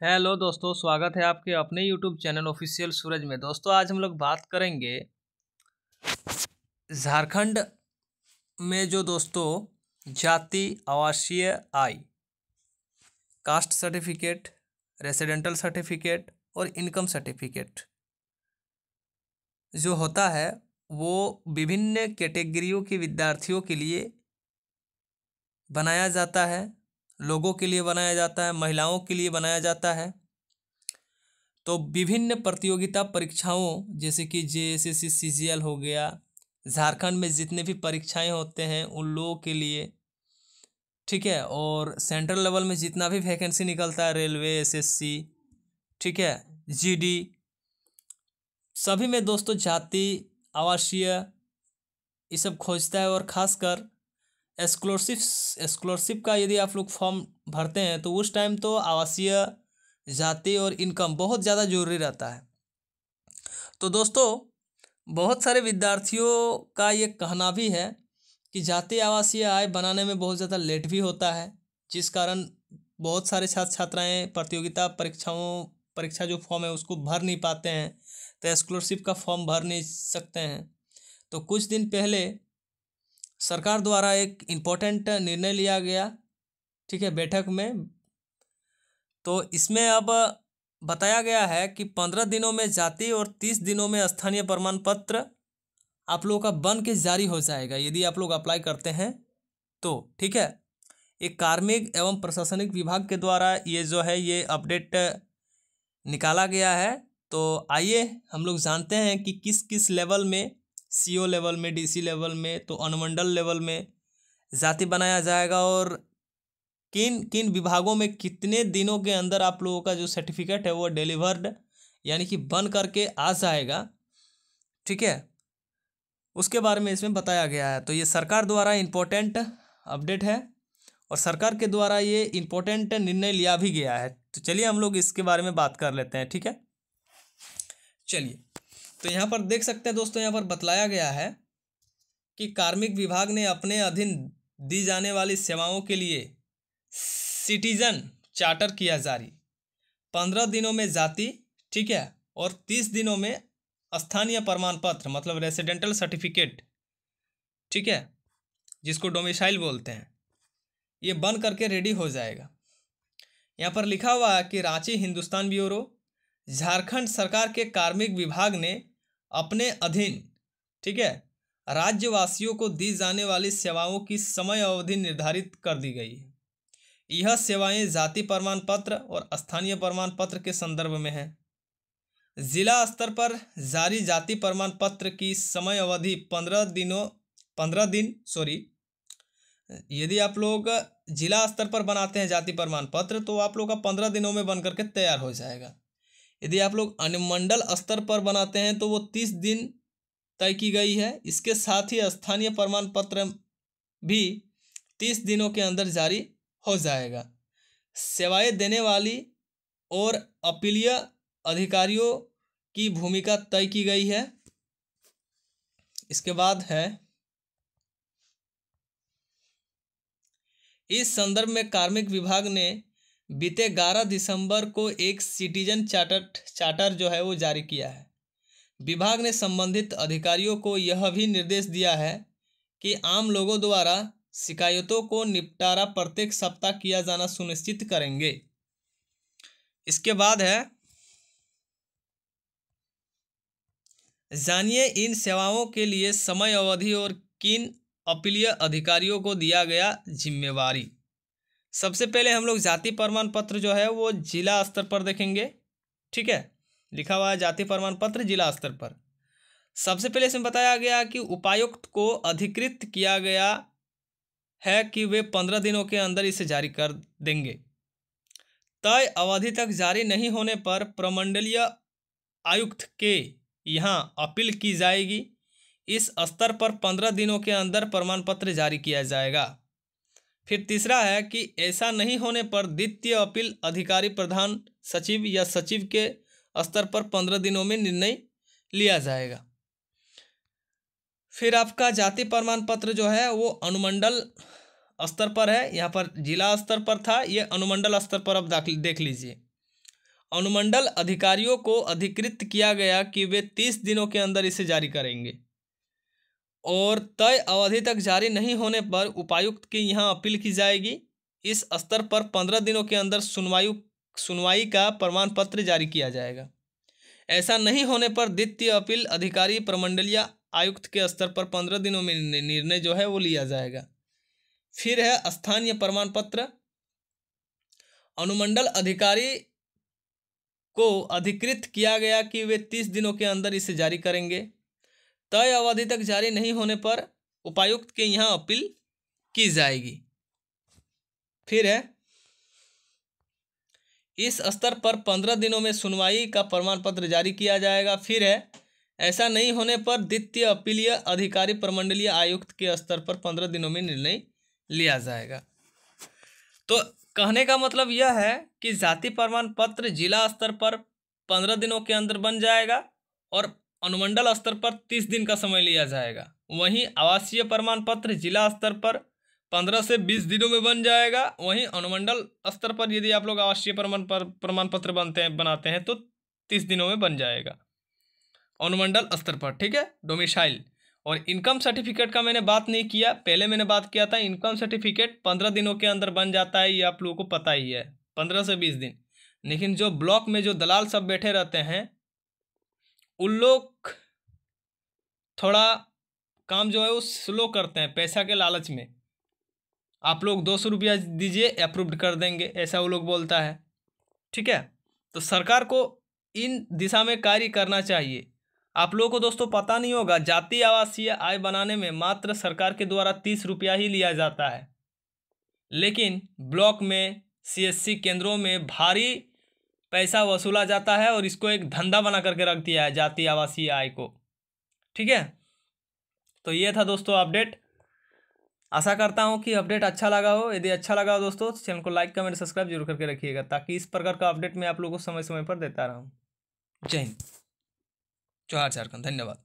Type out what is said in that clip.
Hello दोस्तों, स्वागत है आपके अपने यूट्यूब चैनल ऑफिशियल सूरज में। दोस्तों आज हम लोग बात करेंगे झारखंड में जो दोस्तों जाति आवासीय आय, कास्ट सर्टिफिकेट, रेसिडेंटल सर्टिफिकेट और इनकम सर्टिफिकेट जो होता है वो विभिन्न कैटेगरियों के विद्यार्थियों के लिए बनाया जाता है, लोगों के लिए बनाया जाता है, महिलाओं के लिए बनाया जाता है। तो विभिन्न प्रतियोगिता परीक्षाओं जैसे कि जेएसएससी सीजीएल हो गया, झारखंड में जितने भी परीक्षाएं होते हैं उन लोगों के लिए, ठीक है, और सेंट्रल लेवल में जितना भी वैकेंसी निकलता है, रेलवे, एसएससी, ठीक है, जीडी, सभी में दोस्तों जाति आवासीय ये सब खोजता है। और ख़ासकर स्कॉलरशिप का यदि आप लोग फॉर्म भरते हैं तो उस टाइम तो आवासीय, जाति और इनकम बहुत ज़्यादा जरूरी रहता है। तो दोस्तों बहुत सारे विद्यार्थियों का ये कहना भी है कि जाति आवासीय आय बनाने में बहुत ज़्यादा लेट भी होता है, जिस कारण बहुत सारे छात्र छात्राएँ प्रतियोगिता परीक्षा जो फॉर्म है उसको भर नहीं पाते हैं, तो स्कॉलरशिप का फॉर्म भर नहीं सकते हैं। तो कुछ दिन पहले सरकार द्वारा एक इम्पोर्टेंट निर्णय लिया गया, ठीक है, बैठक में। तो इसमें अब बताया गया है कि 15 दिनों में जाति और 30 दिनों में स्थानीय प्रमाण पत्र आप लोगों का बन के जारी हो जाएगा यदि आप लोग अप्लाई करते हैं तो, ठीक है। एक कार्मिक एवं प्रशासनिक विभाग के द्वारा ये जो है ये अपडेट निकाला गया है। तो आइए हम लोग जानते हैं कि किस किस लेवल में, सीओ लेवल में, डीसी लेवल में, तो अनुमंडल लेवल में जाति बनाया जाएगा और किन किन विभागों में कितने दिनों के अंदर आप लोगों का जो सर्टिफिकेट है वो डिलीवर्ड यानी कि बन करके आ जाएगा, ठीक है, उसके बारे में इसमें बताया गया है। तो ये सरकार द्वारा इम्पोर्टेंट अपडेट है और सरकार के द्वारा ये इम्पोर्टेंट निर्णय लिया भी गया है। तो चलिए हम लोग इसके बारे में बात कर लेते हैं, ठीक है। चलिए, तो यहाँ पर देख सकते हैं दोस्तों, यहाँ पर बतलाया गया है कि कार्मिक विभाग ने अपने अधीन दी जाने वाली सेवाओं के लिए सिटीजन चार्टर किया जारी। 15 दिनों में जाति, ठीक है, और 30 दिनों में स्थानीय प्रमाण पत्र मतलब रेसिडेंटल सर्टिफिकेट, ठीक है, जिसको डोमिसाइल बोलते हैं, ये बन करके रेडी हो जाएगा। यहाँ पर लिखा हुआ है कि रांची हिंदुस्तान ब्यूरो, झारखंड सरकार के कार्मिक विभाग ने अपने अधीन, ठीक है, राज्यवासियों को दी जाने वाली सेवाओं की समय अवधि निर्धारित कर दी गई है। यह सेवाएं जाति प्रमाण पत्र और स्थानीय प्रमाण पत्र के संदर्भ में है। जिला स्तर पर जारी जाति प्रमाण पत्र की समय अवधि 15 दिन यदि आप लोग जिला स्तर पर बनाते हैं जाति प्रमाण पत्र तो आप लोग का 15 दिनों में बन करके तैयार हो जाएगा। यदि आप लोग अनुमंडल स्तर पर बनाते हैं तो वो 30 दिन तय की गई है। इसके साथ ही स्थानीय प्रमाण पत्र भी 30 दिनों के अंदर जारी हो जाएगा। सेवाएं देने वाली और अपीलीय अधिकारियों की भूमिका तय की गई है। इसके बाद है, इस संदर्भ में कार्मिक विभाग ने बीते 11 दिसंबर को एक सिटीजन चार्टर जो है वो जारी किया है। विभाग ने संबंधित अधिकारियों को यह भी निर्देश दिया है कि आम लोगों द्वारा शिकायतों को निपटारा प्रत्येक सप्ताह किया जाना सुनिश्चित करेंगे। इसके बाद है, जानिए इन सेवाओं के लिए समय अवधि और किन अपीलीय अधिकारियों को दिया गया जिम्मेवारी। सबसे पहले हम लोग जाति प्रमाण पत्र जो है वो जिला स्तर पर देखेंगे, ठीक है, लिखा हुआ है जाति प्रमाण पत्र जिला स्तर पर। सबसे पहले इसमें बताया गया कि उपायुक्त को अधिकृत किया गया है कि वे 15 दिनों के अंदर इसे जारी कर देंगे। तय अवधि तक जारी नहीं होने पर प्रमंडलीय आयुक्त के यहाँ अपील की जाएगी। इस स्तर पर 15 दिनों के अंदर प्रमाण पत्र जारी किया जाएगा। फिर तीसरा है कि ऐसा नहीं होने पर द्वितीय अपील अधिकारी प्रधान सचिव या सचिव के स्तर पर 15 दिनों में निर्णय लिया जाएगा। फिर आपका जाति प्रमाण पत्र जो है वो अनुमंडल स्तर पर है, यहाँ पर जिला स्तर पर था, ये अनुमंडल स्तर पर अब देख लीजिए। अनुमंडल अधिकारियों को अधिकृत किया गया कि वे 30 दिनों के अंदर इसे जारी करेंगे और तय अवधि तक जारी नहीं होने पर उपायुक्त के यहाँ अपील की जाएगी। इस स्तर पर 15 दिनों के अंदर सुनवाई का प्रमाण पत्र जारी किया जाएगा। ऐसा नहीं होने पर द्वितीय अपील अधिकारी प्रमंडलीय आयुक्त के स्तर पर 15 दिनों में निर्णय जो है वो लिया जाएगा। फिर है स्थानीय प्रमाण पत्र। अनुमंडल अधिकारी को अधिकृत किया गया कि वे 30 दिनों के अंदर इसे जारी करेंगे। तय अवधि तक जारी नहीं होने पर उपायुक्त के यहाँ अपील की जाएगी। फिर है इस स्तर पर 15 दिनों में सुनवाई का प्रमाण पत्र जारी किया जाएगा। फिर है ऐसा नहीं होने पर द्वितीय अपीलीय अधिकारी प्रमंडलीय आयुक्त के स्तर पर 15 दिनों में निर्णय लिया जाएगा। तो कहने का मतलब यह है कि जाति प्रमाण पत्र जिला स्तर पर 15 दिनों के अंदर बन जाएगा और अनुमंडल स्तर पर 30 दिन का समय लिया जाएगा। वहीं आवासीय प्रमाण पत्र जिला स्तर पर 15 से 20 दिनों में बन जाएगा। वहीं अनुमंडल स्तर पर यदि आप लोग आवासीय प्रमाण पत्र बनाते हैं तो 30 दिनों में बन जाएगा अनुमंडल स्तर पर। ठीक है, डोमिसाइल। और इनकम सर्टिफिकेट का मैंने बात नहीं किया, पहले मैंने बात किया था। इनकम सर्टिफिकेट 15 दिनों के अंदर बन जाता है, ये आप लोगों को पता ही है, 15 से 20 दिन। लेकिन जो ब्लॉक में जो दलाल सब बैठे रहते हैं उन लोग थोड़ा काम जो है वो स्लो करते हैं, पैसा के लालच में। आप लोग 200 रुपया दीजिए अप्रूव्ड कर देंगे, ऐसा वो लोग बोलता है। ठीक है, तो सरकार को इन दिशा में कार्य करना चाहिए। आप लोगों को दोस्तों पता नहीं होगा, जातीय आवासीय आय बनाने में मात्र सरकार के द्वारा 30 रुपया ही लिया जाता है, लेकिन ब्लॉक में CSC केंद्रों में भारी पैसा वसूला जाता है और इसको एक धंधा बना करके रख दिया है जातीय आवासीय आय को। ठीक है, तो ये था दोस्तों अपडेट। आशा करता हूँ कि अपडेट अच्छा लगा हो। यदि अच्छा लगा हो दोस्तों तो चैनल को लाइक कमेंट सब्सक्राइब जरूर करके रखिएगा, ताकि इस प्रकार का अपडेट मैं आप लोगों को समय समय पर देता रहूँ। जय हिंद, जोहार झारखंड, धन्यवाद।